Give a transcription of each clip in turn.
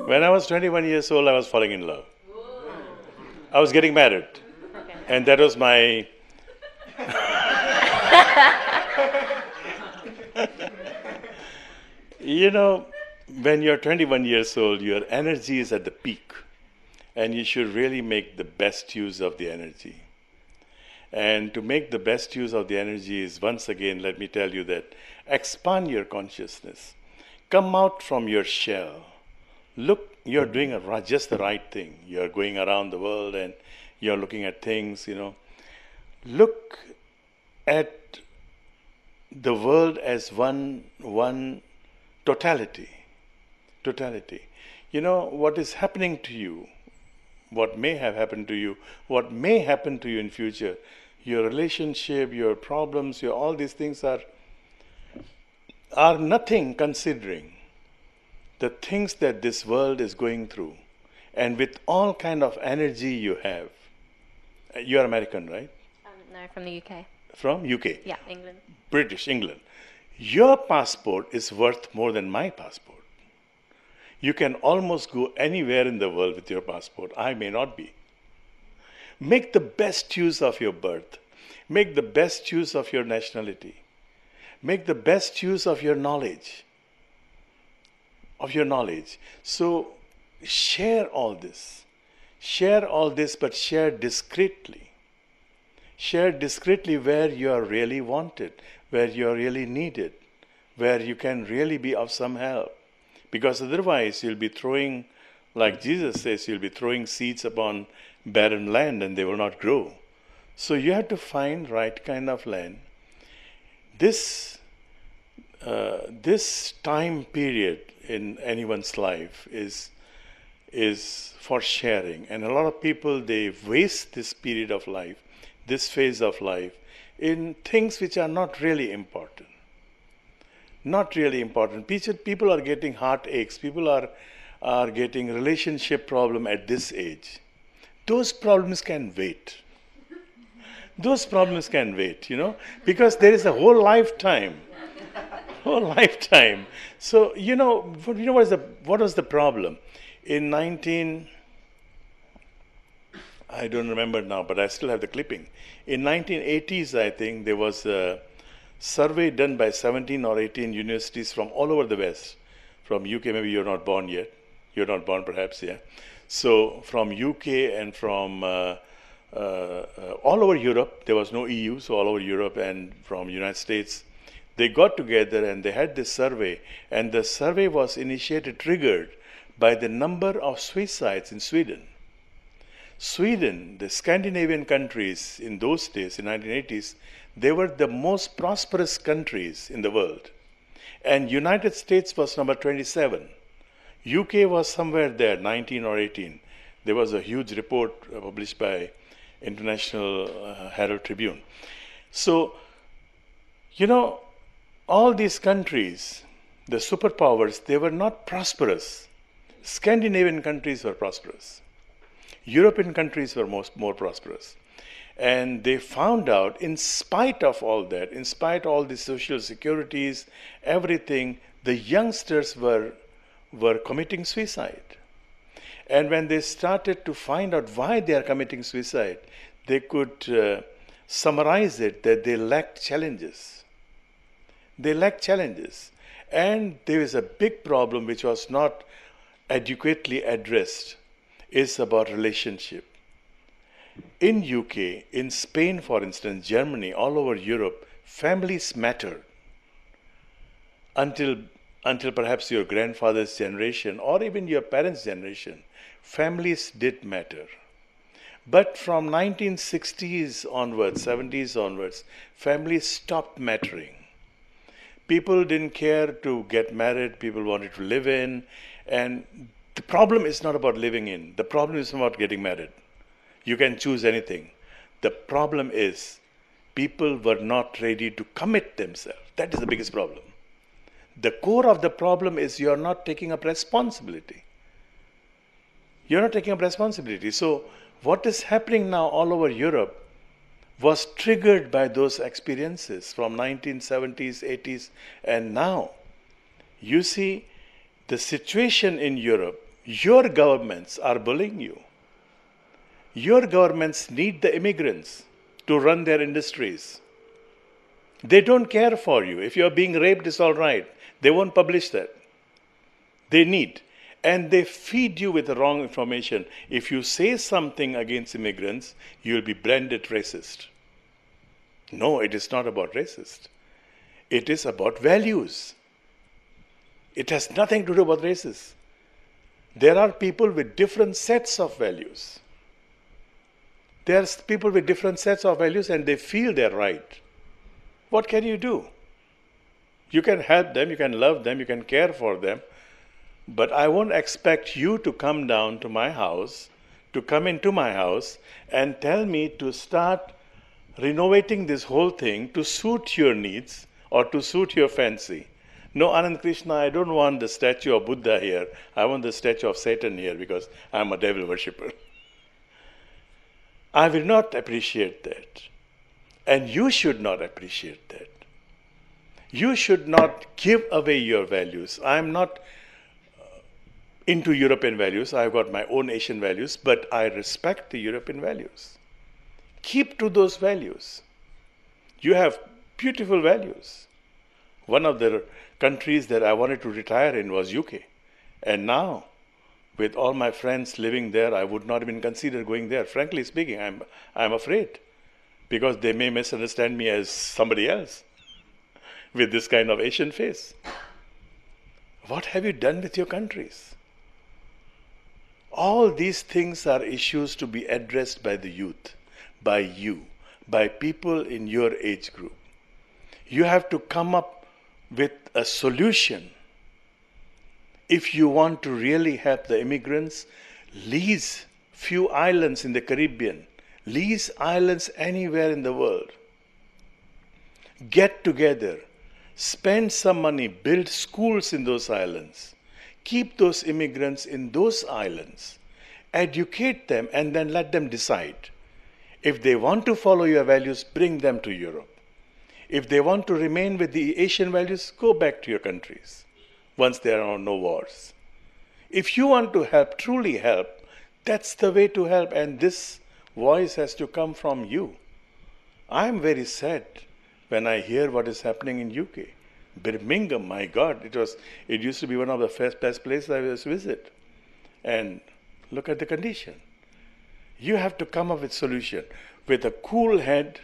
When I was 21 years old, I was falling in love. I was getting married. Okay. And that was my... You know, when you're 21 years old, your energy is at the peak. And you should really make the best use of the energy. And to make the best use of the energy is, once again, let me tell you that expand your consciousness. Come out from your shell. Look, you're doing just the right thing. You're going around the world and you're looking at things, Look at the world as one totality. Totality. What is happening to you, what may have happened to you, what may happen to you in future, your relationship, your problems, all these things are nothing considering the things that this world is going through. And with all kind of energy you have. You are American, right? No, from the UK. From UK? Yeah, England. British, England. Your passport is worth more than my passport. You can almost go anywhere in the world with your passport. I may not be. Make the best use of your birth. Make the best use of your nationality. Make the best use of your knowledge. So share all this. Share all this, but share discreetly. Share discreetly where you are really wanted, where you are really needed, where you can really be of some help. Because otherwise you'll be throwing, like Jesus says, you'll be throwing seeds upon barren land and they will not grow. So you have to find right kind of land. This time period in anyone's life is for sharing. And a lot of people, they waste this period of life, this phase of life, in things which are not really important. Not really important. People are getting heartaches. People are getting relationship problem at this age. Those problems can wait. Those problems can wait, because there is a whole lifetime. Whole lifetime. So, what was the problem? In I don't remember now, but I still have the clipping. In 1980s, I think, there was a survey done by 17 or 18 universities from all over the West. From UK, maybe you're not born yet. You're not born perhaps, yeah. So from UK and from all over Europe, there was no EU, so all over Europe and from United States, they got together and they had this survey. And the survey was triggered by the number of suicides in Sweden. Sweden, the Scandinavian countries in those days, in 1980s, they were the most prosperous countries in the world. And United States was number 27. UK was somewhere there, 19 or 18. There was a huge report published by International Herald Tribune. So, all these countries, the superpowers, they were not prosperous. Scandinavian countries were prosperous. European countries were more prosperous. And they found out, in spite of all that, in spite of all the social securities, everything, the youngsters were committing suicide. And when they started to find out why they are committing suicide, they could summarize it that they lacked challenges. They lacked challenges. And there is a big problem which was not adequately addressed, is about relationship. In UK, in Spain, for instance, Germany, all over Europe, families mattered. Until perhaps your grandfather's generation or even your parents' generation, families did matter. But from 1960s onwards, 70s onwards, families stopped mattering. People didn't care to get married, people wanted to live in, and the problem is not about living in, the problem is about getting married. You can choose anything. The problem is people were not ready to commit themselves. That is the biggest problem. The core of the problem is you are not taking up responsibility. You're not taking up responsibility. So what is happening now all over Europe was triggered by those experiences from 1970s, 80s, and now. You see, the situation in Europe, Your governments are bullying you. Your governments need the immigrants to run their industries. They don't care for you. If you're being raped, it's all right. They won't publish that. They need. And they feed you with the wrong information. If you say something against immigrants, you'll be branded racist. No, it is not about racist. It is about values. It has nothing to do about races. There are people with different sets of values. There are people with different sets of values and they feel they're right. What can you do? You can help them, you can love them, you can care for them. But I won't expect you to come down to my house, to come into my house and tell me to start renovating this whole thing to suit your needs or to suit your fancy. No, Anand Krishna, I don't want the statue of Buddha here. I want the statue of Satan here because I'm a devil worshipper. I will not appreciate that. And you should not appreciate that. You should not give away your values. I'm not into European values. I've got my own Asian values, but I respect the European values. Keep to those values. You have beautiful values. One of the countries that I wanted to retire in was UK. And now, with all my friends living there, I would not even consider going there. Frankly speaking, I'm afraid because they may misunderstand me as somebody else with this kind of Asian face. What have you done with your countries? All these things are issues to be addressed by the youth, by you, by people in your age group. You have to come up with a solution. If you want to really help the immigrants, lease few islands in the Caribbean, lease islands anywhere in the world. Get together, spend some money, build schools in those islands. Keep those immigrants in those islands, educate them, and then let them decide. If they want to follow your values, bring them to Europe. If they want to remain with the Asian values, go back to your countries once there are no wars. If you want to help, truly help, that's the way to help, and this voice has to come from you. I'm very sad when I hear what is happening in UK. Birmingham, my God, it used to be one of the best places I was to visit. And look at the condition. You have to come up with solution with a cool head,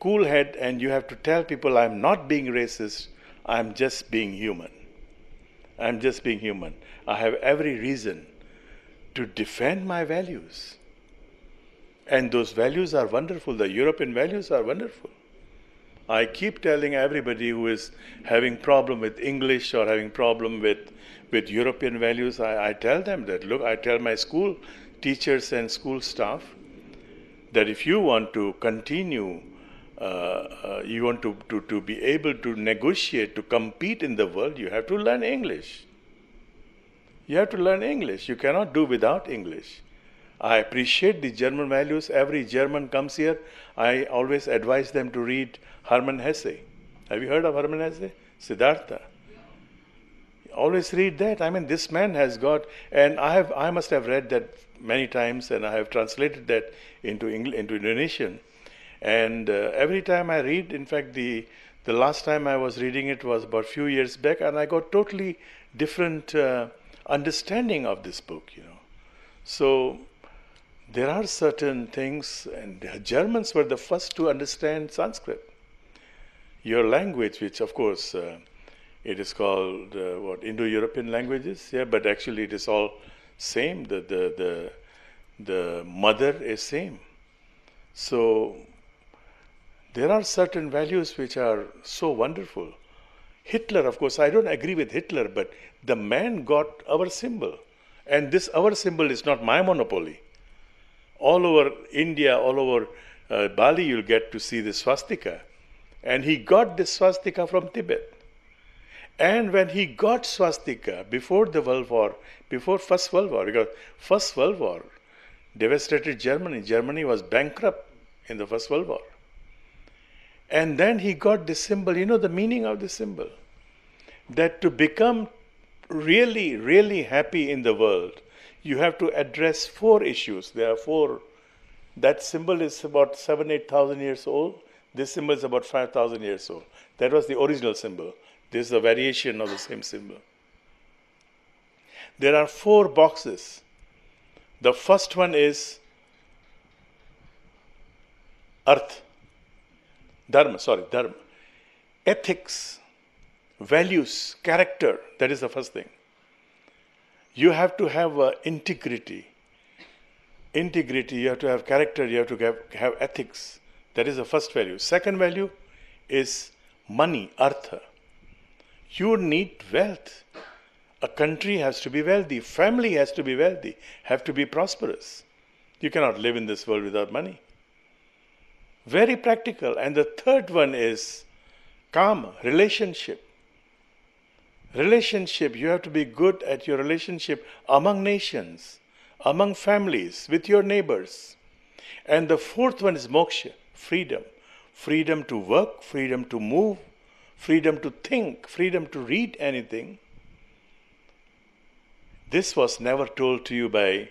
and you have to tell people, I'm not being racist, I'm just being human. I'm just being human. I have every reason to defend my values. And those values are wonderful. The European values are wonderful. I keep telling everybody who is having problem with English or having problem with European values, I tell them that, look, I tell my school teachers and school staff that if you want to continue, you want to be able to negotiate, to compete in the world, you have to learn English. You have to learn English. You cannot do without English. I appreciate the German values. Every German comes here, I always advise them to read Hermann Hesse. Have you heard of Hermann Hesse? Siddhartha. Always read that. I mean, this man has got, and I must have read that many times, and I have translated that into Indonesian. And every time I read, in fact, the last time I was reading it was about a few years back, and I got totally different understanding of this book, So there are certain things, and the Germans were the first to understand Sanskrit. Your language, which of course it is called Indo-European languages, but actually it is all same. The mother is same. So there are certain values which are so wonderful. Hitler, of course, I don't agree with Hitler, but the man got our symbol. And this our symbol is not my monopoly. All over India, all over Bali, you'll get to see the swastika. And he got the swastika from Tibet. And when he got swastika before the World War, before First World War, because First World War devastated Germany. Germany was bankrupt in the First World War. And then he got this symbol. You know the meaning of the symbol? That to become really, really happy in the world, you have to address 4 issues. There are 4. That symbol is about 8,000 years old. This symbol is about 5,000 years old. That was the original symbol. This is a variation of the same symbol. There are 4 boxes. The first one is earth. Dharma. Ethics, values, character. That is the first thing. You have to have integrity. You have to have character, you have to have ethics. That is the first value. Second value is money, artha. You need wealth. A country has to be wealthy. Family has to be wealthy, have to be prosperous. You cannot live in this world without money. Very practical. And the third one is karma, relationship. Relationship, you have to be good at your relationship among nations, among families, with your neighbors. And the fourth one is moksha, freedom. Freedom to work, freedom to move, freedom to think, freedom to read anything. This was never told to you by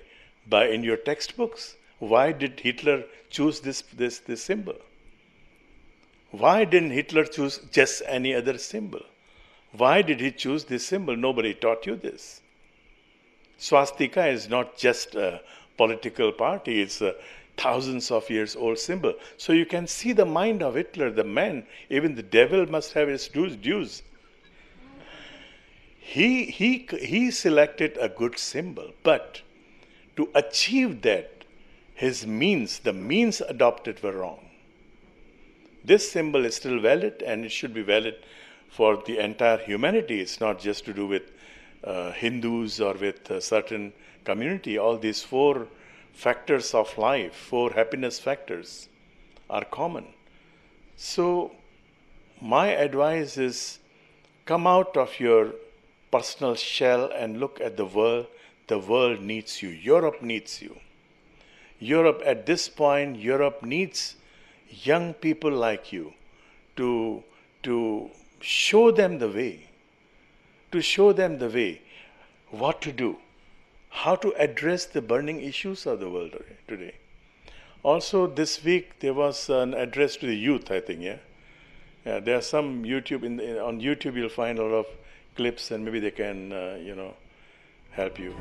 in your textbooks. Why did Hitler choose this symbol? Why didn't Hitler choose just any other symbol? Why did he choose this symbol? Nobody taught you this. Swastika is not just a political party, it's a thousands of years old symbol. So you can see the mind of Hitler, the man, even the devil must have his dues. He selected a good symbol, but to achieve that, the means adopted were wrong. This symbol is still valid, and it should be valid for the entire humanity. It's not just to do with Hindus or with a certain community. All these 4 factors of life, 4 happiness factors are common. So my advice is, come out of your personal shell and look at the world. The world needs you. Europe needs you. Europe, at this point, Europe needs young people like you to show them the way. To show them the way. What to do. How to address the burning issues of the world today. Also, this week, there was an address to the youth, I think, yeah? Yeah, there are some YouTube, on YouTube you'll find a lot of clips, and maybe they can, help you.